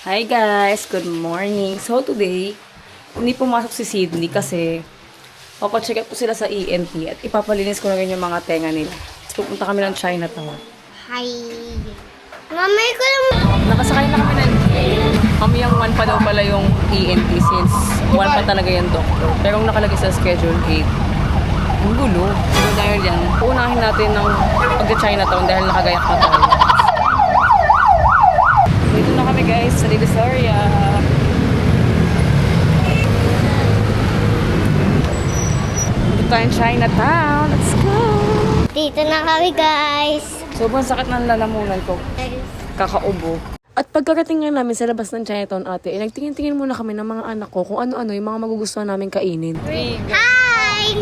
Hi guys! Good morning! So today, hindi pumasok si Sydney kasi papacheck up po sila sa ENT at ipapalinis ko na rin yung mga tenga nila. So, pupunta kami ng Chinatown. Hi. Mamay ko lang. Nakasakay na kami ng kami yung 1 pa daw pala yung ENT since 1 pa talaga yung doctor. Pero ang nakalagay sa schedule 8. Ang gulo. So dahil yan, uunahin natin ng pagka-Chinatown dahil nakagayak na tayo. Dito na kami guys sa Divisoria. Dito tayong Chinatown. Let's go! Dito na kami, guys. Sobrang sakit ng lalamunan ko. Kakaubo. At pagkarating nga namin sa labas ng Chinatown ate, nagtingin-tingin muna kami ng mga anak ko kung ano-ano yung mga magugustuhan namin kainin. Hi!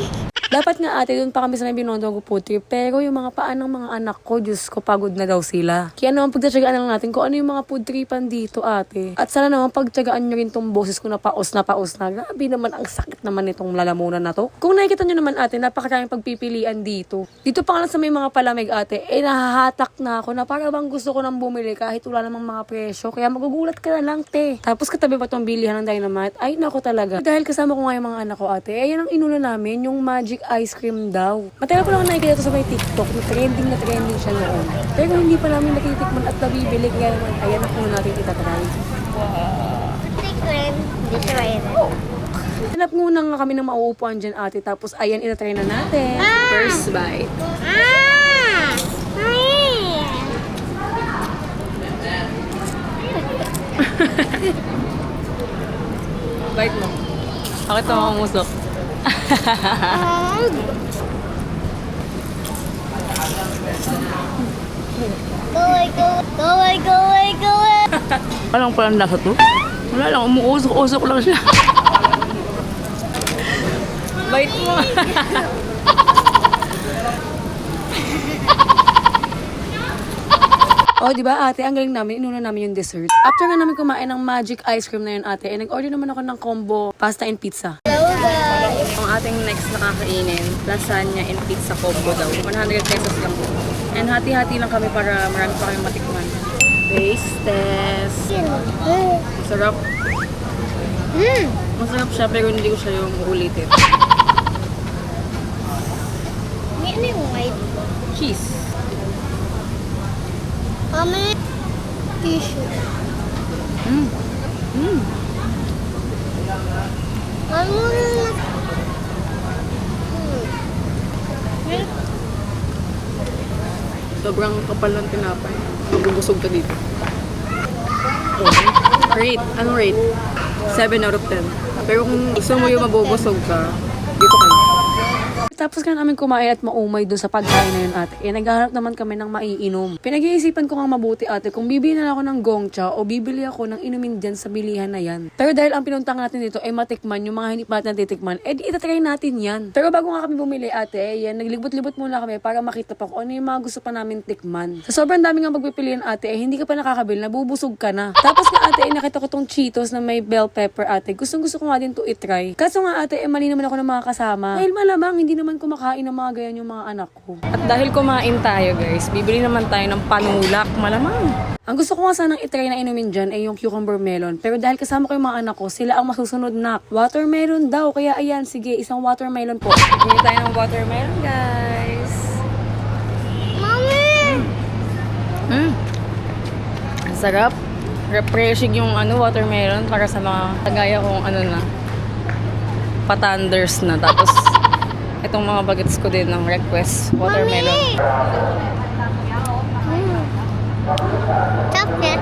Dapat nga ate, doon pa kami sa may Binondo food trip. Pero yung mga paan ng mga anak ko, Diyos ko, pagod na daw sila. Kaya naman pagtatsagaan lang natin kung ano yung mga food tripan dito ate. At sana naman pagtsagaan nyo rin tong boses ko na paos na paos na. Grabe naman, ang sakit naman itong lalamunan na to. Kung nakikita nyo naman ate, napakaraming pagpipilian dito. Dito pa nga lang sa may mga palamig ate, nahahatak na ako na para bang gusto ko nang bumili kahit wala namang mga presyo. Kaya magugulat ka na lang te. Tapos katabi pa tong bilihan ng Dynamite. Ay nako talaga. Dahil kasama ko nga yung mga anak ko ate, ayan ang inuna namin, yung magic ice cream daw. Matagal ko lang nakikita to sa may TikTok na trending siya noon. Pero hindi pa namin natitikman at nabibili. Kaya naman, ayan na kung natin itatry. Secret. Hindi siya mainit. Hanap muna nga kami ng mauupuan dyan ate. Tapos ayan, itatry na natin. First bite. Ah! Ay! Bite mo. Bakit mo umusok? Go away, go away, go away, go away. Walang palang lasa to. Wala lang, umuusok-usok lang siya. Bite mo. Oh, di ba ate, ang galing namin, inuna namin yung dessert. After nga namin kumain ng magic ice cream na yun ate, nag-order naman ako ng combo pasta and pizza. Hello, guys. Ang ating next na kakainin, lasagna and pizza combo daw. 100 pesos lang po. And hati-hati lang kami para marami pa kayong matikman. Taste test. Sarap. Masarap siya pero hindi ko siya yung uulitin. Ano yung white? Cheese. Mami. Tissue. Ano na? Sobrang kapal ng tinapay. Mabubusog ka dito. Oh. Rate. Anong rate? 7 out of 10. Pero kung gusto mo yung mabubusog ka, dito ka na. Tapos ka namin kumain at maumay dun sa pagkain na yun ate. Naghahanap naman kami ng maiinom. Pinag-iisipan ko nga mabuti ate kung bibili na ako ng gongcha o bibili ako ng inumin dyan sa bilihan na yan. Pero dahil ang pinuntang natin dito ay matikman yung mga hindi pa natin titikman, di itatry natin yan. Pero bago nga kami bumili ate, naglibot-libot muna kami para makita pa kung ano yung mga gusto pa namin tikman. Sa sobrang dami nga pagpipilian ate, hindi ka pa nakakabili, nabubusog ka na. Tapos nga ate, nakita ko tong Cheetos na may bell pepper ate. Gustong-gusto ko nga din to itry. Kaso nga ate, mali naman ako ng mga kasama. Dahil malamang hindi naman kumakain ng mga ganyan yung mga anak ko. At dahil kumain tayo guys, bibili naman tayo ng panulak, malamang. Ang gusto ko nga sanang itry na inumin dyan ay yung cucumber melon. Pero dahil kasama ko yung mga anak ko, sila ang masusunod na watermelon daw. Kaya ayan, sige, isang watermelon po. Bili tayo ng watermelon guys. Mami! Ang sarap. Refreshing yung watermelon para sa mga tagaya kong patanders na. Tapos itong mga bagets ko din ng request watermelon. Chocolate.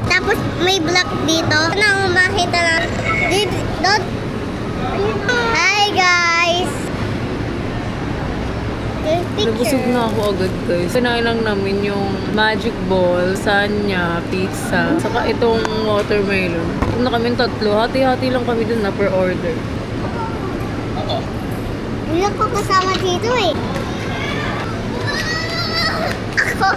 Tapos may black dito. Nang makita lang. Hi guys! Nabusog na ako agad guys. Kinain lang namin yung magic ball, sanya, pizza, saka itong watermelon. Kung na kami tatlo, hati-hati lang kami dun na per order. Wala ko kasama dito eh. Ako.